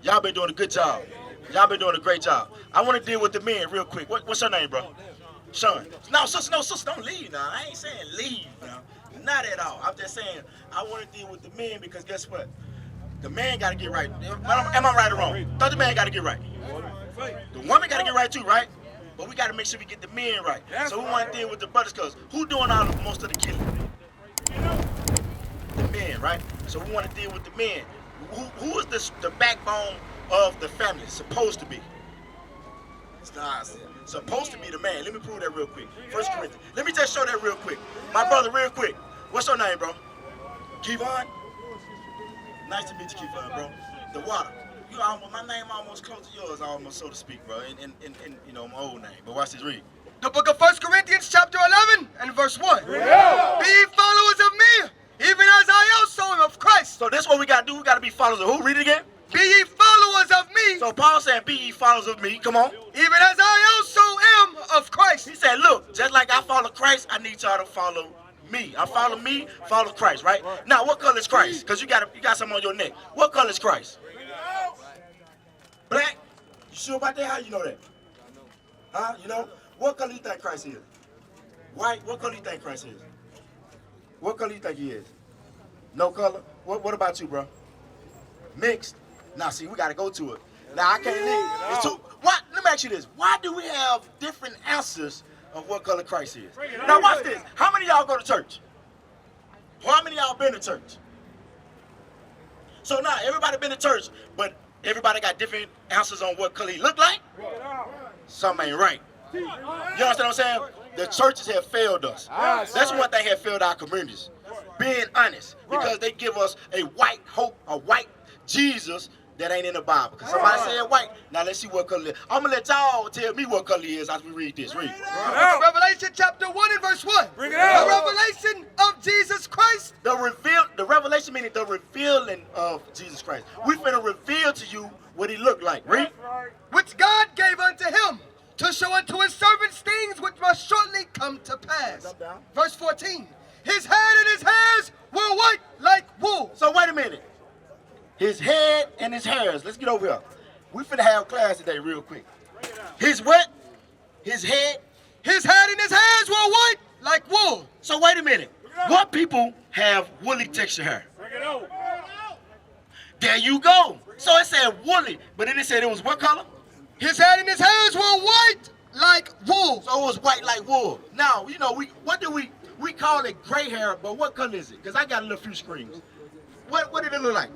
Y'all been doing a good job. Y'all been doing a great job. I want to deal with the men real quick. What's your name, bro? Sean. No, sister, don't leave now. I ain't saying leave now. Not at all. I'm just saying I want to deal with the men because guess what? The man got to get right. Am I right or wrong? The man got to get right. The woman got to get right too, right? But we got to make sure we get the men right. So we want to deal with the brothers because who doing most of the killing? The men, right? So we want to deal with the men. Who is the backbone of the family? Supposed to be. It's God. Supposed to be the man. Let me prove that real quick. 1 Corinthians. Let me just show that real quick. My brother, real quick. What's your name, bro? Kevon? Nice to meet you, Kevon, bro. Dawada. My name almost close to yours, almost, so to speak, bro. In you know, my old name. But watch this, read. The book of 1 Corinthians, chapter 11, and verse 1. Yeah. Be ye followers of me, even as I also am of Christ. So this is what we got to do. We got to be followers of who? Read it again. Be ye followers of me. So Paul saying, be ye followers of me. Come on. Even as I also am of Christ. He said, look, just like I follow Christ, I need y'all to follow me. I follow me, follow Christ, right? Now, what color is Christ? Because you got something on your neck. What color is Christ? Black? You sure about that? How you know that? Huh? You know? What color you think Christ is? White? What color you think Christ is? What color you think he is? No color? What about you, bro? Mixed? Now, see, we got to go to it. Now, I can't leave. It's too, what? Let me ask you this. Why do we have different answers of what color Christ is? Now, watch this. How many of y'all go to church? How many of y'all been to church? So now, everybody been to church, but everybody got different answers on what color he look like? Something ain't right. You understand what I'm saying? The churches have failed us. That's one thing have failed our communities. Being honest. Because they give us a white hope, a white Jesus that ain't in the Bible. Because somebody said white. Now let's see what color it is. I'm going to let y'all tell me what color it is as we read this. Read. Revelation chapter 1 and verse 1. Bring it out. The revelation of Jesus Christ. The revelation meaning the revealing of Jesus Christ. We finna reveal to you what he looked like. Read. Which God gave unto him to show unto his servants things which must shortly come to pass. Verse 14. His head and his hairs were white like wool. So wait a minute. His head and his hairs. Let's get over here. We finna have class today real quick. His what? His head? His head and his hairs were white like wool. So wait a minute. What people have woolly texture hair? There you go. So it said woolly, but then it said it was what color? His head and his hairs were white like wool. So it was white like wool. Now, you know, we call it gray hair, but what color is it? Because I got a little few screens. What did it look like?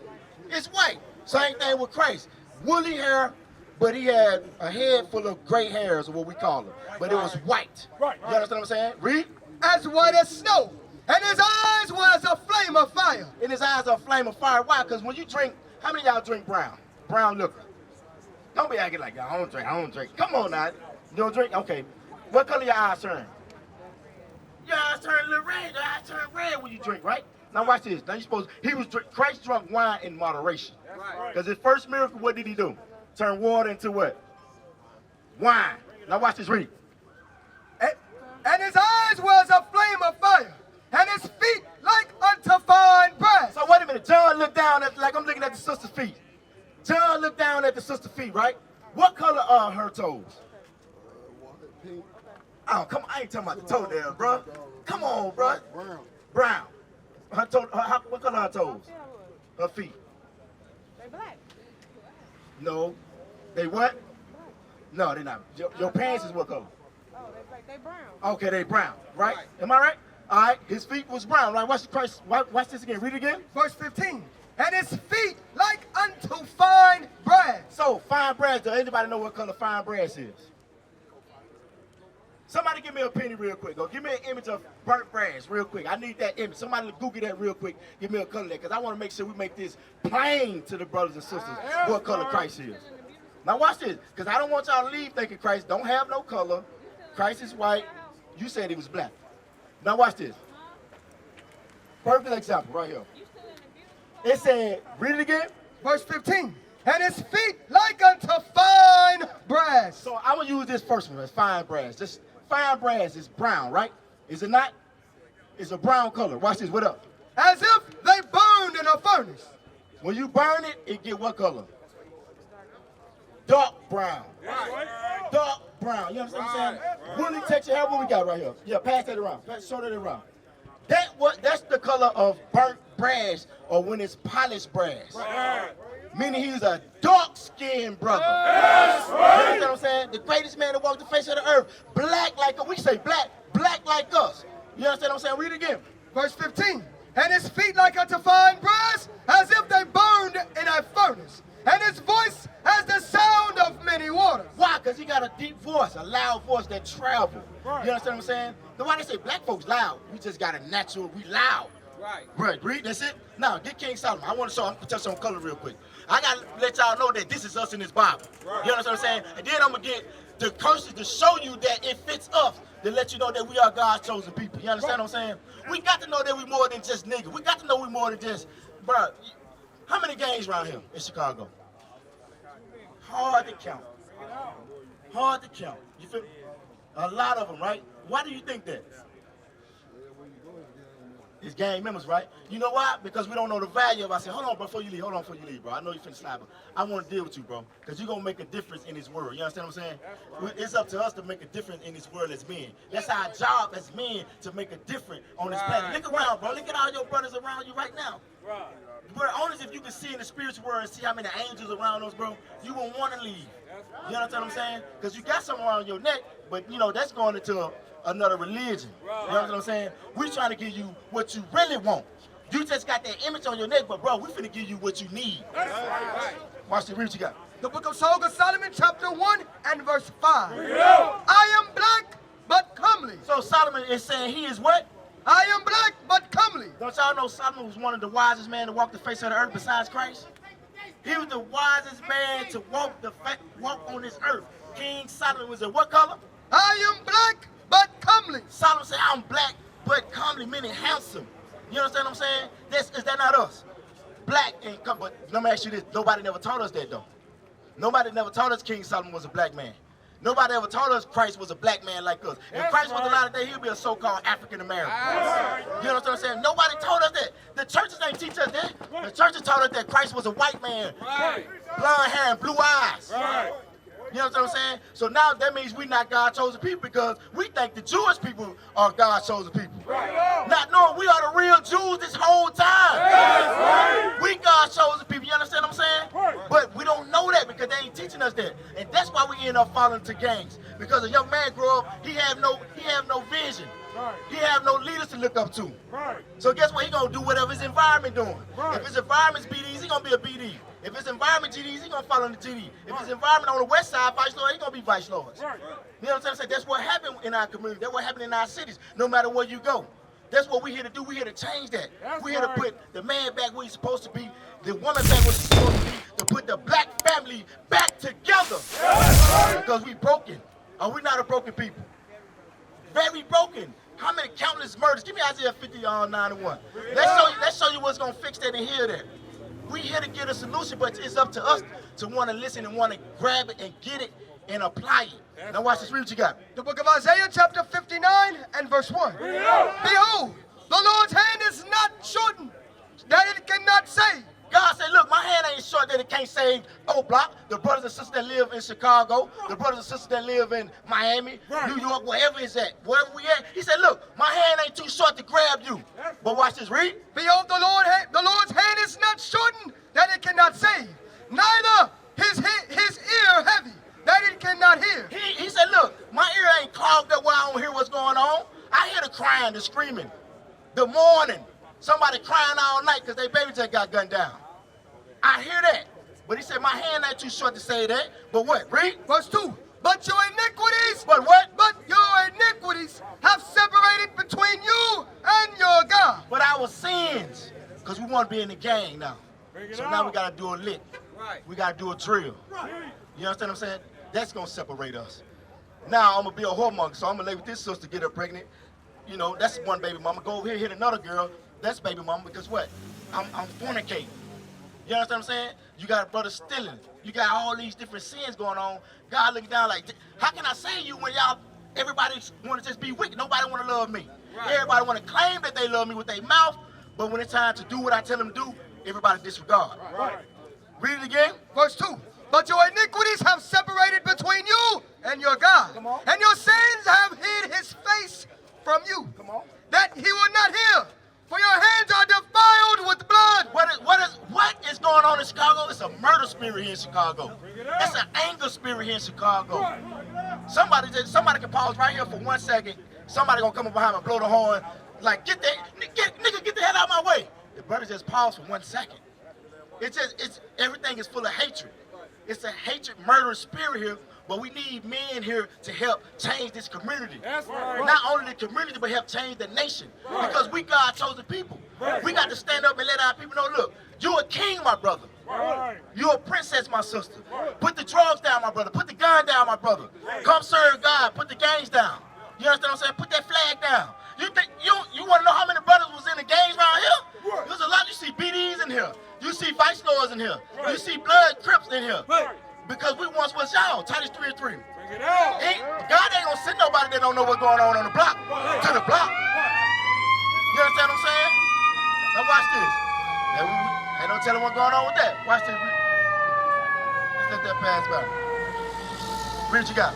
It's white. Same thing with Christ. Woolly hair, but he had a head full of gray hairs, or what we call it. But it was white. You understand what I'm saying? Read. As white as snow. And his eyes were as a flame of fire. And his eyes are a flame of fire. Why? Because when you drink, how many of y'all drink brown? Brown liquor. Don't be acting like y'all. I don't drink. Come on now. You don't drink? Okay. What color your eyes turn? Your eyes turn a little red. Your eyes turn red when you drink, right? Now watch this. Now Christ drunk wine in moderation. Because his first miracle, what did he do? Turn water into what? Wine. Now watch this, read. And his eyes were as a flame of fire, and his feet like unto fine brass. So wait a minute. John looked down at, like I'm looking at the sister's feet. John looked down at the sister's feet, right? What color are her toes? Oh, come on. I ain't talking about the toenail, bro. Come on, bro. Brown. What color are her toes? Her feet. They black. No. They what? No, they're not. Your pants is what color? Oh, they black. They brown. Okay, they brown, right? Am I right? All right. His feet was brown, right? Watch this again. Read it again. Verse 15. And his feet like unto fine brass. So, fine brass, does anybody know what color fine brass is? Somebody give me a penny real quick. Go give me an image of burnt brass real quick. I need that image. Somebody Google that real quick. Give me a color there, because I want to make sure we make this plain to the brothers and sisters what color Christ is. Now watch this, because I don't want y'all to leave thinking Christ don't have no color. Christ is white. You said he was black. Now watch this. Perfect example right here. It said, read it again. Verse 15. And his feet like unto fine brass. So I'm going to use this first one as fine brass. This fine brass is brown, right? Is it not? It's a brown color. Watch this. What up? As if they burned in a furnace. When you burn it, it get what color? Dark brown. Dark brown. You understand what I'm saying? Woolly texture hair, what we got right here? Yeah, pass that around. Show that around. That's the color of burnt brass, or when it's polished brass. Meaning he's a dark-skinned brother. Yes, right. You understand what I'm saying? The greatest man that walked the face of the earth. Black like us. We say black like us. You understand what I'm saying? Read it again. Verse 15. And his feet like unto fine brass, as if they burned in a furnace. And his voice as the sound of many waters. Why? Because he got a deep voice, a loud voice that travels. Right. You understand what I'm saying? The why they say black folks loud. We just got a natural, we loud. Right. Read, that's it. Now, get King Solomon. I'm going to touch on color real quick. I got to let y'all know that this is us in this Bible. Right. You understand what I'm saying? And then I'm going to get the curses to show you that it fits us, to let you know that we are God's chosen people. You understand what I'm saying? We got to know that we more than just niggas. We got to know we more than just, bro. How many gangs around here in Chicago? Hard to count. Hard to count. You feel me? A lot of them, right? Why do you think that? It's gang members, right? You know why? Because we don't know the value of it. I said, hold on, bro, before you leave, bro. I know you finna slap him. I want to deal with you, bro, because you're going to make a difference in this world. You understand what I'm saying? Right. It's up to us to make a difference in this world as men. That's our job as men, to make a difference on this planet. Look around, bro. Look at all your brothers around you right now. Right. Bro, only if you can see in the spiritual world and see how many angels around us, bro, you won't want to leave. You understand what I'm saying? Because you got something around your neck, but, you know, that's going into another religion. You know what I'm saying? We trying to give you what you really want. You just got that image on your neck, but bro, we finna give you what you need. Right. Watch the read what you got. The book of Song of Solomon, chapter 1 and verse 5. I am black but comely. So Solomon is saying he is what? I am black but comely. Don't y'all know Solomon was one of the wisest men to walk the face of the earth besides Christ? He was the wisest man to walk on this earth. King Solomon was in what color? I am black but comely. Solomon said, I'm black but comely, meaning handsome. You understand what I'm saying? Is that not us? Black and come, but let me ask you this. Nobody never taught us that though. Nobody never taught us King Solomon was a black man. Nobody ever taught us Christ was a black man like us. If Christ was alive today, he'd be a so-called African American. You know what I'm saying? Nobody taught us that. The churches ain't teach us that. The churches taught us that Christ was a white man. Blonde hair and blue eyes. You know what I'm saying? So now that means we not God's chosen people, because we think the Jewish people are God's chosen people. Not knowing we are the real Jews this whole time. We God's chosen people. You understand what I'm saying? But we don't know that because they ain't teaching us that. And that's why we end up falling into gangs. Because a young man grow up, he have no vision. He have no leaders to look up to. So guess what? He gonna do whatever his environment doing. If his environment's BDs, he gonna be a BD. If his environment GDs, he gonna follow the GD. If his environment on the west side, vice lord, he gonna be vice lords. You know what I'm saying? That's what happened in our community. That's what happened in our cities. No matter where you go, that's what we here to do. We here to change that. We here to put the man back where he's supposed to be, the woman back where she's supposed to be, to put the black family back together. Because we broken. Are we not a broken people? Very broken. How many countless murders? Give me Isaiah 50:9-1. Let's show you what's gonna fix that and heal that. We here to get a solution, but it's up to us to want to listen and want to grab it and get it and apply it. Now watch this. Read what you got. The book of Isaiah, chapter 59 and verse 1. Behold, the Lord's hand is not shortened, that it cannot save. God said, look, my hand ain't short that it can't save Block, the brothers and sisters that live in Chicago, the brothers and sisters that live in Miami, New York, wherever it's at, wherever we at. He said, look, my hand ain't too short to grab you. But watch this, read. Behold, the Lord's hand is not shortened, that it cannot save, neither his ear heavy, that it cannot hear. He said, look, my ear ain't clogged up where I don't hear what's going on. I hear the crying, the screaming, the mourning, somebody crying all night because their baby just got gunned down. I hear that. But he said, my hand ain't too short to say that. But what? Read. Verse 2. But your iniquities. But what? But your iniquities have separated between you and your God. But our sins. Because we want to be in the gang now. So now we got to do a lick. We got to do a drill. You understand what I'm saying? That's going to separate us. Now I'm going to be a whoremonger. So I'm going to lay with this sister, get her pregnant. You know, that's one baby mama. Go over here, hit another girl. That's baby mama. Because what? I'm fornicating. You understand what I'm saying? You got a brother stealing. You got all these different sins going on. God looking down like, how can I save you when everybody want to just be wicked? Nobody want to love me. Everybody want to claim that they love me with their mouth, but when it's time to do what I tell them to do, everybody disregard. Right. Read it again. Verse 2. But your iniquities have separated between you and your God. Come on. And your sins have hid his face from you. Come on. That he will not hear. For your hands are defiled with blood. What is going on in Chicago? It's a murder spirit here in Chicago. It's an anger spirit here in Chicago. Somebody can pause right here for 1 second. Somebody gonna come up behind me and blow the horn. Like, get the hell out of my way. The brother just paused for 1 second. It's everything is full of hatred. It's a hatred, murderous spirit here, but we need men here to help change this community. That's right. Not only the community, but help change the nation. Right. Because we God chosen people. Right. We got to stand up and let our people know, look, you're a king, my brother. Right. You're a princess, my sister. Right. Put the drugs down, my brother. Put the gun down, my brother. Right. Come serve God. Put the gangs down. You understand what I'm saying? Put that flag down. You think you want to know how many brothers was in the gangs around here? Right. There's a lot. You see BDs in here. You see vice lords in here. Right. You see blood crips in here. Right. Because we once was y'all. Titus 3 and 3. Bring it out. God ain't gonna send nobody that don't know what's going on the block to the block. You understand what I'm saying? Now watch this. Ain't no telling what's going on with that. Watch this. Let's let that pass by. Read what you got.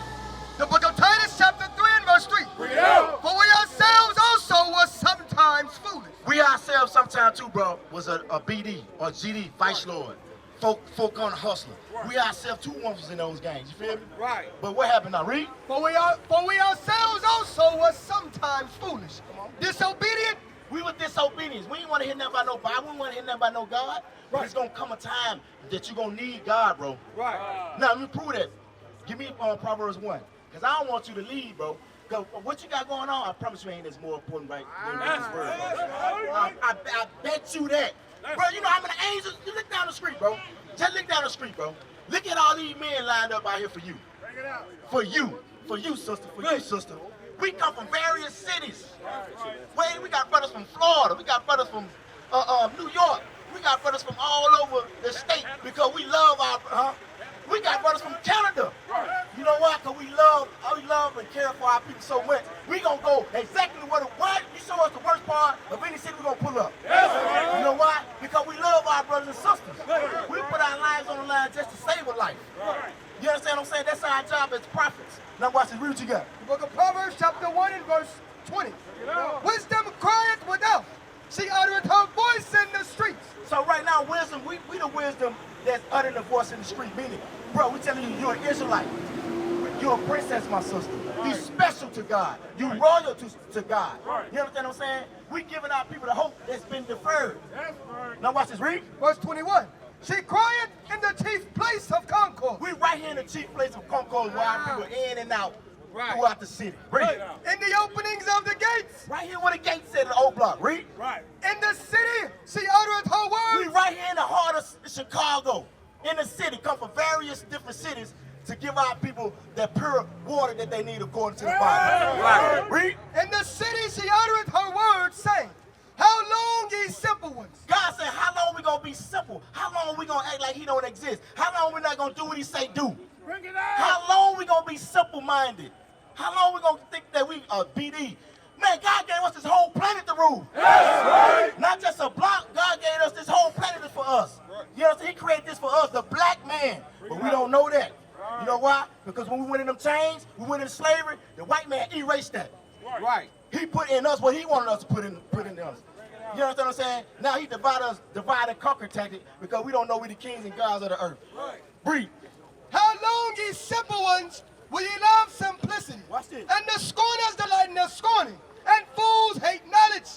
The book of Titus chapter 3 and verse 3. Bring it out. For we ourselves also were sometimes foolish. We ourselves sometimes too, bro, was a BD or GD, vice lord. Folk on the hustler. Right. We ourselves too once was in those gangs. You feel me? Right. But what happened now? Read. For we ourselves also were sometimes foolish, disobedient. We were disobedience. We didn't want to hear nothing about no Bible. We didn't want to hear nothing about no God. Right. There's gonna come a time that you're gonna need God, bro. Right. Now let me prove that. Give me Proverbs 1, cause I don't want you to leave, bro. Cause what you got going on, I promise you ain't as more important right than this word. I bet you that. Bro, you know how many angels? You look down the street, bro. Just look down the street, bro. Look at all these men lined up out here for you. For you, sister, for you, sister. We come from various cities. Wait, we got brothers from Florida. We got brothers from New York. We got brothers from all over the state because we love our. We got brothers from Canada. You know why? Because we love and care for our people so much. We gonna go exactly what you show us the worst part of any city we gonna pull up. You know why? Because we love our brothers and sisters. We put our lives on the line just to save a life. You understand what I'm saying? That's our job as prophets. Now watch this. Read what you got. The book of Proverbs chapter 1 and verse 20. Wisdom crieth without. She uttereth her voice in the streets. So right now, wisdom, we the wisdom that's uttering the voice in the street. Meaning, bro, we telling you, you're an Israelite. You're a princess, my sister. You special to God. You royal to God. You understand what I'm saying? We giving our people the hope that's been deferred. Now watch this. Read. Verse 21. She crieth in the chief place of concord. We right here in the chief place of concord where our people in and out throughout the city. Read. In the openings of the gates. Right here where the gates at the old block. Read. Right. In the city, she uttereth her words. We right here in the heart of Chicago. In the city, come from various different cities to give our people that pure water that they need according to the Bible. Right. Read. In the city, she uttereth her words, saying, how long, ye simple ones? God said, how long we gonna be simple? How long we gonna act like he don't exist? How long we not gonna do what he say do? Bring it out. How long we gonna be simple-minded? How long we gonna think that we are BD? Man, God gave us this whole planet to rule. Right. Not just a block. God gave us this whole planet for us. You know what I'm saying? He created this for us, the black man. But we don't know that. You know why? Because when we went in them chains, we went into slavery, the white man erased that. Right. He put in us what he wanted us to put in us. You understand what I'm saying? Now he divide and conquer tactic because we don't know we the kings and gods of the earth. Right. Breathe. How long, ye simple ones, will ye love simplicity? Watch this. And the scorners delight in the scorning, and fools hate knowledge.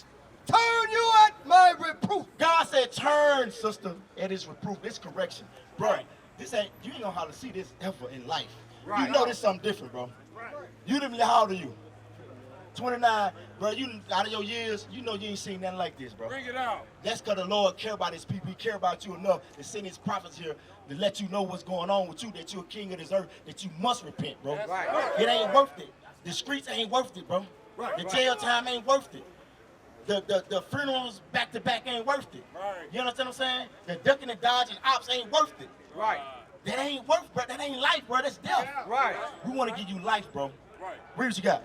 Turn you at my reproof. God said, turn, sister, at his reproof. It's correction. Bro, you ain't gonna how to see this ever in life. Right. You know this something different, bro. Right. You didn't, how old are you? 29, bro, you out of your years, you know you ain't seen nothing like this, bro. Bring it out. That's because the Lord care about his people. He care about you enough to send his prophets here to let you know what's going on with you, that you're a king of this earth, that you must repent, bro. Right. It ain't worth it. The streets ain't worth it, bro. Right. The jail time ain't worth it. The funerals back to back ain't worth it. Right. You understand what I'm saying? The ducking and dodging ops ain't worth it. Right. That ain't worth, bro. That ain't life, bro. That's death. Right. We want to give you life, bro. Right. Read what you got.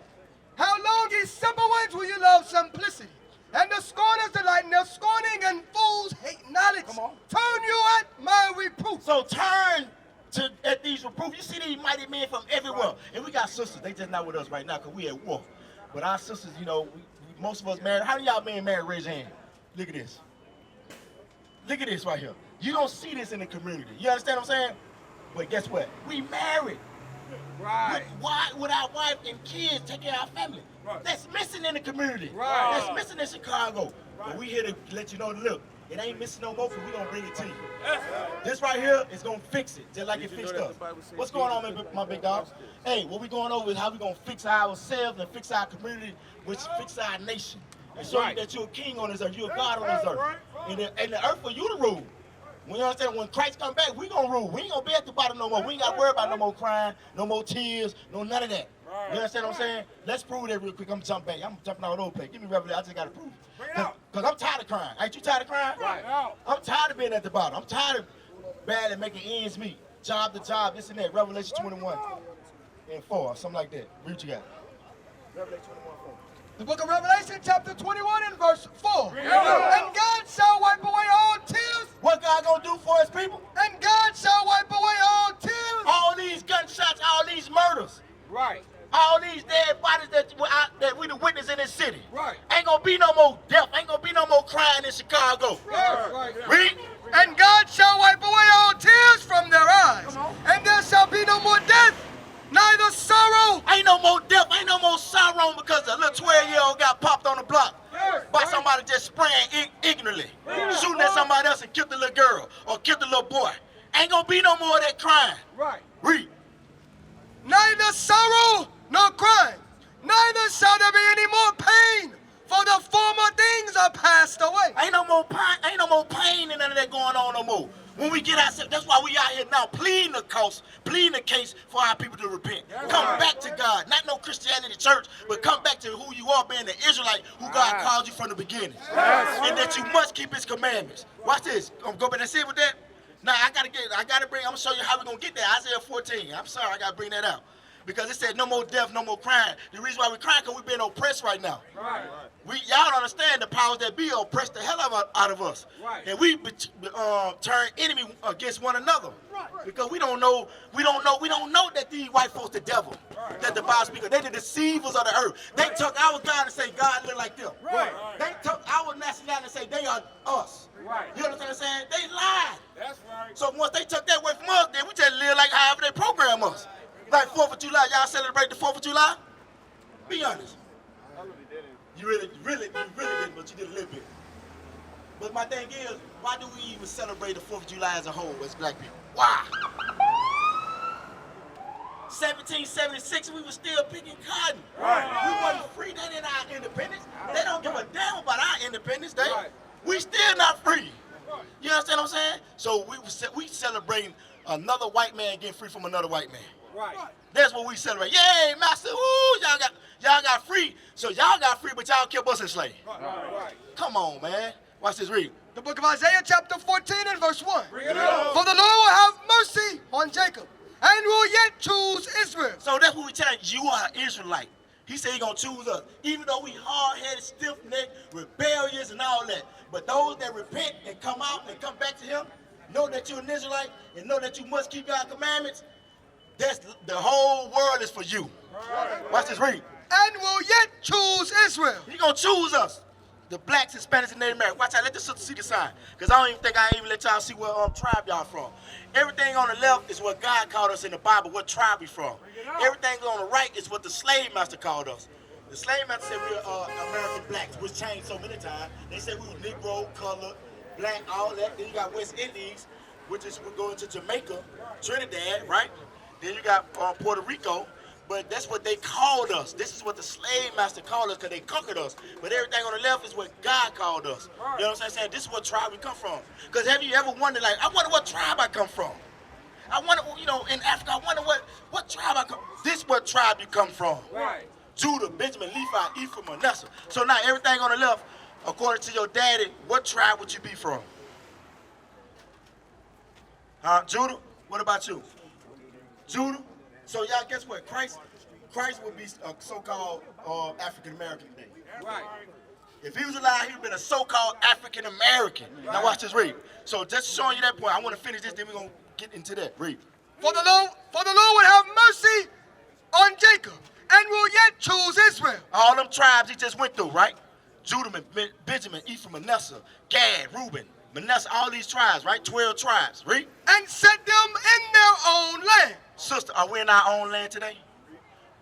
How long, ye simple ones, will you love simplicity? And the scorners delight in their scorning, and fools hate knowledge. Come on. Turn you at my reproof. So turn at these reproofs. You see these mighty men from everywhere. And we got sisters. They just not with us right now because we at war. But our sisters, you know, most of us married. How many of y'all men married? Raise your hand. Look at this. Look at this right here. You don't see this in the community. You understand what I'm saying? But guess what? We married. Right. With our wife and kids taking care of our family. Right. That's missing in the community. Right. That's missing in Chicago. Right. But we here to let you know, look, it ain't missing no more, because we gonna bring it to you. This right here is gonna fix it, just like it fixed us. What's going on, my big dog? Hey, what we going over is how we gonna fix ourselves and fix our community, which fix our nation. And show you that you're a king on this earth, you're a God on this earth. And the earth for you to rule. When you understand, when Christ come back, we gonna rule. We ain't gonna be at the bottom no more. We ain't gotta worry about no more crying, no more tears, none of that. You understand what I'm saying? Let's prove that real quick. I'm jumping back. I'm jumping all over the place. Give me Revelation. I just gotta prove it. Because I'm tired of crying. Ain't you tired of crying? Right. I'm tired of being at the bottom. I'm tired of badly making ends meet. Job to job, this and that. Revelation 21 and 4, something like that. Read what you got. Revelation 21:4. The book of Revelation, chapter 21 and verse 4. And God shall wipe away all tears. What God gonna do for his people? And God shall wipe away all tears. All these gunshots, all these murders. Right. All these dead bodies that we the witness in this city. Right. Ain't gonna be no more death. Ain't gonna be no more crying in Chicago. Right. Read. And God shall wipe away all tears from their eyes. And there shall be no more death, neither sorrow. Ain't no more death. Ain't no more sorrow because a little 12-year-old got popped on the block by somebody just spraying ignorantly, shooting at somebody else and killed the little girl or killed the little boy. Ain't gonna be no more of that crying. Right. Read. Neither sorrow nor crying, neither shall there be any more pain, for the former things are passed away. Ain't no more pain and none of that going on no more. When we get ourselves, that's why we out here now pleading the case for our people to repent. Come back to God. Not no Christianity church, but come back to who you are, being the Israelite who God called you from the beginning. And that you must keep his commandments. Watch this. Go back and see with that. Now I'm gonna show you how we're gonna get there. Isaiah 14. I'm sorry, I gotta bring that out. Because it said no more death, no more crying. The reason why we're crying because we're being oppressed right now. Y'all don't understand the powers that be oppressed the hell out of us. And we turn enemy against one another. Because we don't know that these white folks the devil. That the Bible speaks of. They're the deceivers of the earth. They took our God and say God look like them. They took our nationality and say they are us. You understand what I'm saying? They lied. That's right. So once they took that away from us, then we just live like however they program us. Like 4th of July, y'all celebrate the 4th of July? Be honest. You really didn't, but you did a little bit. But my thing is, why do we even celebrate the 4th of July as a whole as black people? Why? 1776, we were still picking cotton. We wasn't free. That ain't our independence. They don't give a damn about our independence Day. We still not free. You understand what I'm saying? So we celebrating another white man getting free from another white man. That's what we celebrate. Yay, master! Woo! Y'all got free. So y'all got free, but y'all kept us enslaved. Come on, man. Watch this. Read. The book of Isaiah, chapter 14 and verse 1. For the Lord will have mercy on Jacob, and will yet choose Israel. So that's what we tell you. You are an Israelite. He said he's going to choose us. Even though we hard-headed, stiff-necked, rebellious, and all that. But those that repent and come out and come back to him, know that you're an Israelite, and know that you must keep God's commandments, that's the whole world is for you. Watch this. Read. And will yet choose Israel. He's going to choose us. The blacks, Hispanics, and Native Americans. Watch out. Let the sister see the sign. Because I don't even think I even let y'all see what tribe y'all from. Everything on the left is what God called us in the Bible, what tribe we from. Everything on the right is what the slave master called us. The slave master said we are American blacks, which changed so many times. They said we were Negro, colored, black, all that. Then you got West Indies, which is we're going to Jamaica, Trinidad, right? Then you got Puerto Rico, but that's what they called us. This is what the slave master called us because they conquered us. But everything on the left is what God called us. You know what I'm saying? This is what tribe we come from. Because have you ever wondered, like, I wonder what tribe I come from? I wonder, you know, in Africa, I wonder what tribe I come from. This is what tribe you come from. Judah, Benjamin, Levi, Ephraim, Manasseh. So now everything on the left, according to your daddy, what tribe would you be from? Judah? What about you? Judah? So y'all, guess what? Christ would be a so-called African American today. If he was alive, he would have been a so-called African American. Now watch this, read. So just showing you that point. I want to finish this, then we're gonna get into that. Read. For the Lord would have mercy on Jacob, and will yet choose Israel. All them tribes he just went through, right? Judah, Benjamin, Ephraim, Manasseh, Gad, Reuben, Manasseh, all these tribes, right? 12 tribes. Read. And set them in their own land. Sister, are we in our own land today?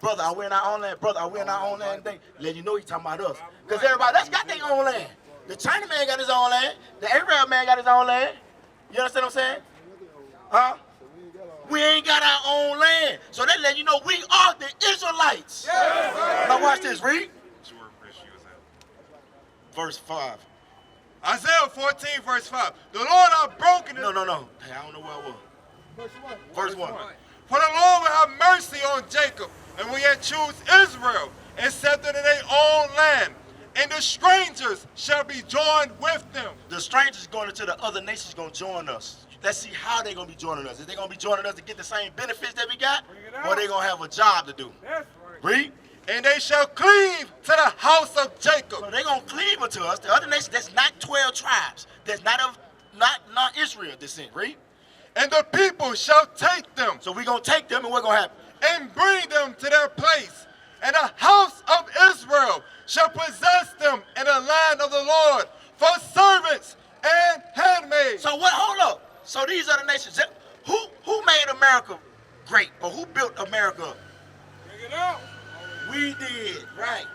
Brother, are we in our own land? Brother, are we in our own land today? Let you know he's talking about us. Because everybody else got their own land. The China man got his own land. The Arab man got his own land. You understand what I'm saying? Huh? We ain't got our own land. So that let you know we are the Israelites. Yes. Now watch this, read. Verse 5. Isaiah 14, verse 5. The Lord hath broken it. No. Hey, I don't know where I was. Verse 1. For the Lord will have mercy on Jacob, and will yet choose Israel, and set them in their own land. And the strangers shall be joined with them. The strangers going into the other nations going to join us. Let's see how they're going to be joining us. Is they going to be joining us to get the same benefits that we got? Or they going to have a job to do? That's right. Read. And they shall cleave to the house of Jacob. So they're going to cleave unto us. The other nations, that's not 12 tribes. That's not Israel descent. Read. And the people shall take them. So we're going to take them, and what's going to happen? And bring them to their place. And the house of Israel shall possess them in the land of the Lord for servants and handmaids. So what? Hold up. So these are the nations. Who made America great, or who built America up? Bring it out. We did, right.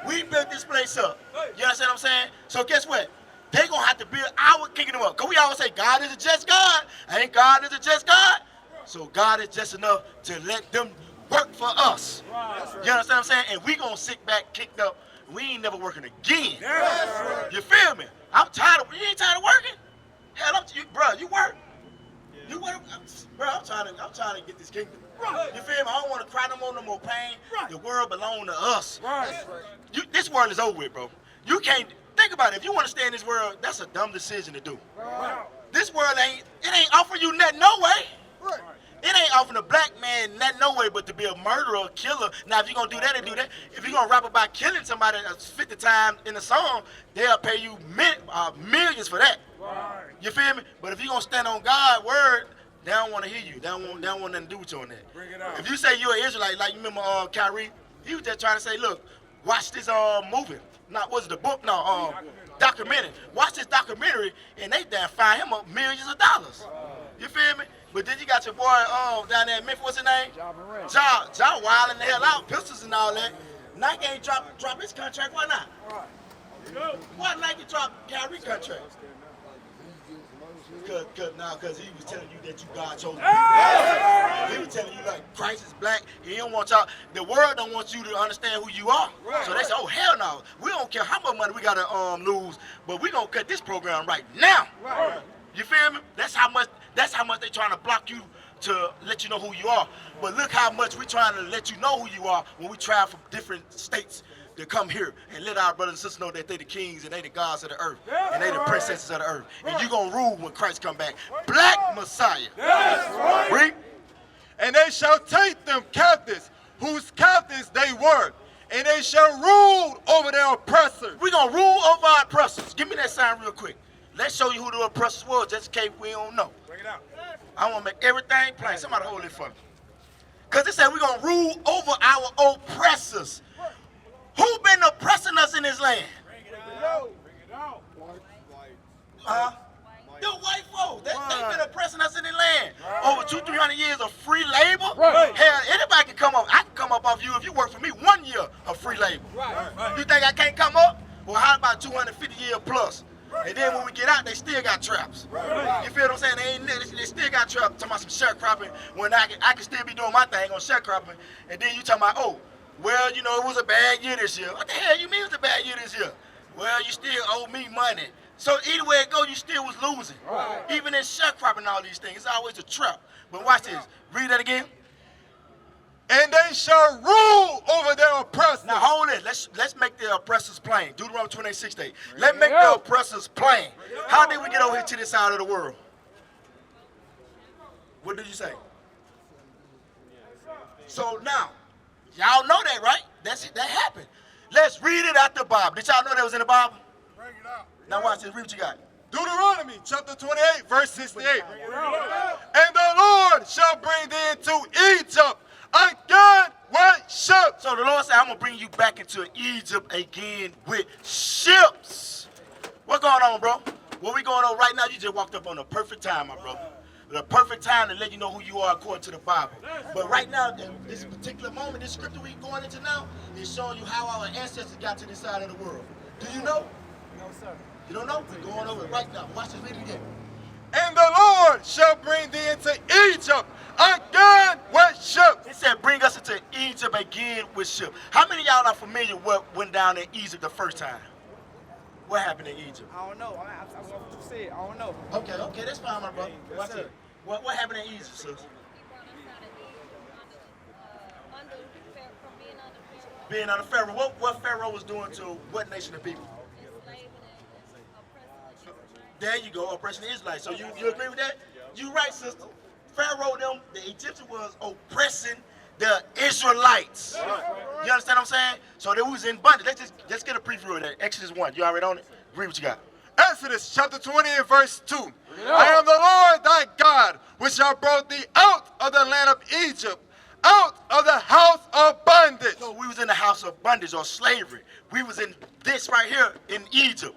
We built this place up. You understand what I'm saying? So guess what? They're going to have to build our kingdom up. Because we always say, God is a just God. Ain't God is a just God? So God is just enough to let them work for us. You understand what I'm saying? And we going to sit back, kicked up. We ain't never working again. You feel me? You ain't tired of working? Hell, bro, you work. You work. Bro, I'm trying to get this kingdom. You feel me? I don't want to cry no more pain. The world belongs to us. This world is over with, bro. You can't, think about it. If you want to stay in this world, that's a dumb decision to do. This world ain't offering you nothing, no way. It ain't offering a black man nothing, no way, but to be a murderer, a killer. Now, if you're going to do that and do that, if you're going to rap about killing somebody 50 times in a song, they'll pay you millions for that. You feel me? But if you're going to stand on God's word, they don't want to hear you. They don't want nothing to do with you on that. If you say you're an Israelite, like you remember Chi-Raq, he was just trying to say, look, watch this movie. Not, was it the book? No, documentary. Watch this documentary, and they damn fine him up millions of dollars. You feel me? But then you got your boy down there in Memphis, what's his name? Ja wilding the hell out, pistols and all that. Nike ain't drop his contract, why not? Why Nike drop Chi-Raq contract? Because he was telling you that you God chose you. He was telling you like Christ is black. He don't want y'all. The world don't want you to understand who you are. So they say, oh hell no, we don't care how much money we gotta lose, but we gonna cut this program right now. You feel me? That's how much they trying to block you to let you know who you are. But look how much we trying to let you know who you are when we travel from different states to come here and let our brothers and sisters know that they the kings and they the gods of the earth and they the princesses of the earth. And you gonna rule when Christ come back. Black Messiah. Read. And they shall take them captives, whose captives they were, and they shall rule over their oppressors. We gonna rule over our oppressors. Give me that sign real quick. Let's show you who the oppressors was, just in case we don't know. Bring it out. I want to make everything plain. Somebody hold it for me. Because it said we're going to rule over our oppressors. Who been oppressing us in this land? Bring it out. The white folks. They've been oppressing us in the land. Over 200-300 years of free labor. Hell, anybody can come up. I can come up off you if you work for me 1 year of free labor. You think I can't come up? Well, how about 250 years plus? And then when we get out, they still got traps. You feel what I'm saying? They still got traps. Talking about some sharecropping when I can still be doing my thing on sharecropping. And then you talking about, oh, well, you know, it was a bad year this year. What the hell you mean it was a bad year this year? Well, you still owe me money. So either way it go, you still was losing. Even in sharecropping and all these things, it's always a trap. But watch this. Read that again. And they shall rule over their oppressors. Now hold it. Let's make the oppressors plain. Deuteronomy 28:6. Let's make the oppressors plain. How did we get over here to this side of the world? What did you say? So now, y'all know that, right? That happened. Let's read it out the Bible. Did y'all know that was in the Bible? Bring it out. Now watch this. Read what you got. Deuteronomy chapter 28, verse 68. And the Lord shall bring thee into Egypt again with ships. So the Lord said, I'm going to bring you back into Egypt again with ships. What's going on, bro? What we going on right now? You just walked up on the perfect time, my brother. The perfect time to let you know who you are according to the Bible. But right now, in this particular moment, this scripture we going into now is showing you how our ancestors got to this side of the world. Do you know? No, sir. You don't know? We're going over it right now. Watch this video again. And the Lord shall bring thee into Egypt again with ships. It said, bring us into Egypt again with ships. How many of y'all are familiar with what went down in Egypt the first time? What happened in Egypt? I don't know. I what you said. I don't know. Okay, that's fine, my brother. Yes, Watch sir. it. What happened in Egypt, sis? Being under Pharaoh. What Pharaoh was doing to what nation of people? There you go, oppressing the Israelites. So you agree with that? You right, sister. Pharaoh, the Egyptian was oppressing the Israelites. You understand what I'm saying? So they was in bondage. Let's get a preview of that. Exodus 1. You already on it? Read what you got. Exodus chapter 20 and verse 2. I am the Lord thy God, which have brought thee out of the land of Egypt, out of the house of bondage. So we was in the house of bondage or slavery. We was in this right here in Egypt.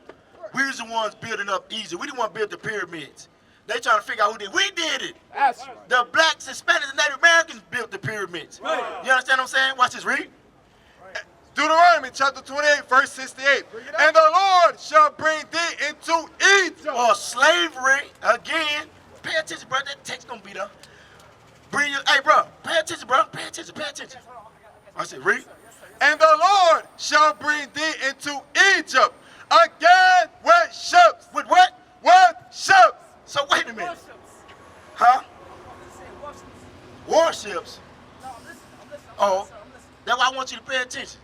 We was the ones building up Egypt. We didn't want to build the pyramids. They trying to figure out who did. We did it. That's The blacks, Hispanics, and Native Americans built the pyramids. You understand what I'm saying? Watch this, read. Deuteronomy chapter 28, verse 68. And the Lord shall bring thee into Egypt. Or slavery, again. Pay attention, bro. That text gonna be there. Bring your, hey, bro. Pay attention, bro. Pay attention, pay attention. I said, read. And the Lord shall bring thee into Egypt again with ships. With what? With ships. So wait a minute. Huh? Warships. Oh, that's why I want you to pay attention.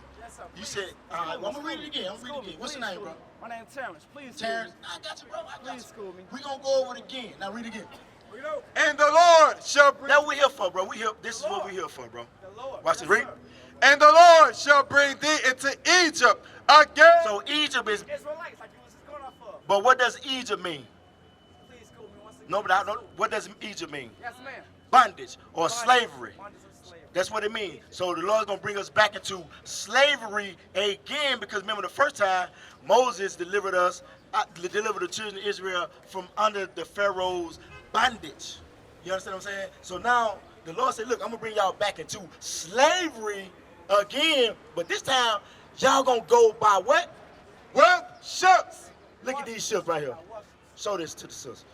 You said, all right, well, I'm going to read it again. What's your name, bro? My name's Terrence. Please. Terrence. I got you, bro. I got Please you. school me. We're going to go over it again. Now read again. And the Lord shall bring That's what we're here for, bro. This is what we're here for, bro. Watch this, read. and the Lord shall bring thee into Egypt again. So Egypt is, Israelites, like you was just going off of. but what does Egypt mean? Please school me once again. No, but I don't, what does Egypt mean? Yes, ma'am. Bondage or slavery. Bondage and slavery. That's what it means. So the Lord's gonna bring us back into slavery again, because remember the first time Moses delivered the children of Israel from under the Pharaoh's bondage. You understand what I'm saying? So now the Lord said, look, I'm gonna bring y'all back into slavery again, but this time y'all gonna go by what? With ships. Look at these ships right here. Show this to the sisters.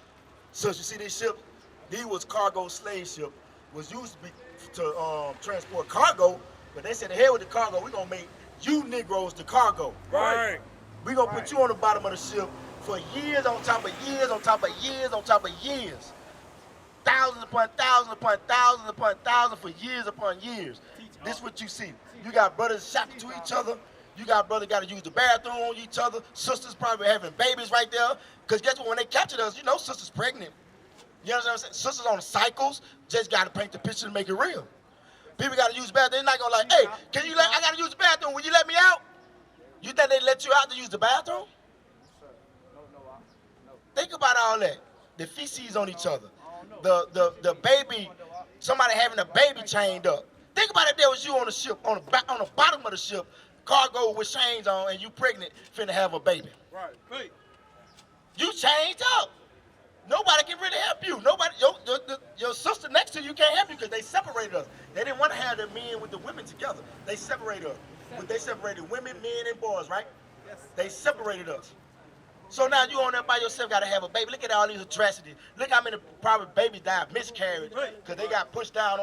Sis, you see these ships? These was cargo slave ships. Was used to be to transport cargo, but they said, the hell with the cargo, we're gonna make you Negroes the cargo. Right. We're gonna put you on the bottom of the ship for years on top of years on top of years on top of years. Thousands upon thousands upon thousands upon thousands for years upon years. This is what you see. You got brothers shouting to each other. You got brothers got to use the bathroom on each other. Sisters probably having babies right there. Because guess what? When they captured us, you know, sisters pregnant. You understand what I'm saying? Sisters on cycles just got to paint the picture to make it real. People got to use the bathroom. They're not going to like, hey, can you I got to use the bathroom. Will you let me out? You think they let you out to use the bathroom? Think about all that. The feces on each other. The baby, somebody having a baby chained up. Think about if there was you on the ship, on the bottom of the ship, cargo with chains on, and you pregnant, finna have a baby. Right. You changed up. Nobody can really help you. Nobody, your sister next to you can't help you because they separated us. They didn't want to have the men with the women together. They separated us. They separated women, men, and boys, right? Yes. They separated us. So now you on there by yourself, got to have a baby. Look at all these atrocities. Look how many probably babies died, miscarriage, because they got pushed down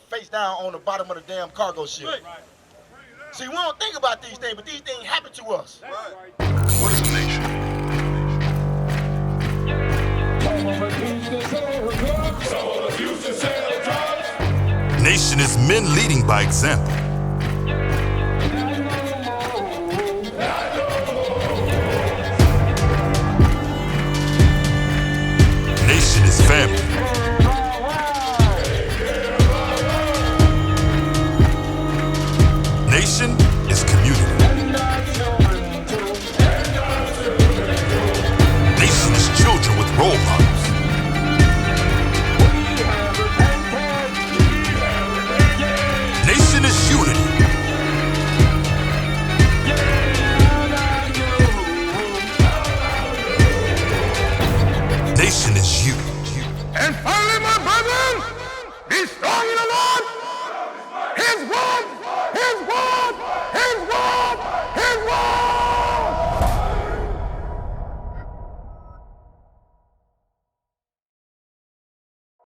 face down on the bottom of the damn cargo ship. Right. See, we don't think about these things, but these things happen to us. What is a nation? Nation is men leading by example. Nation is family. Nation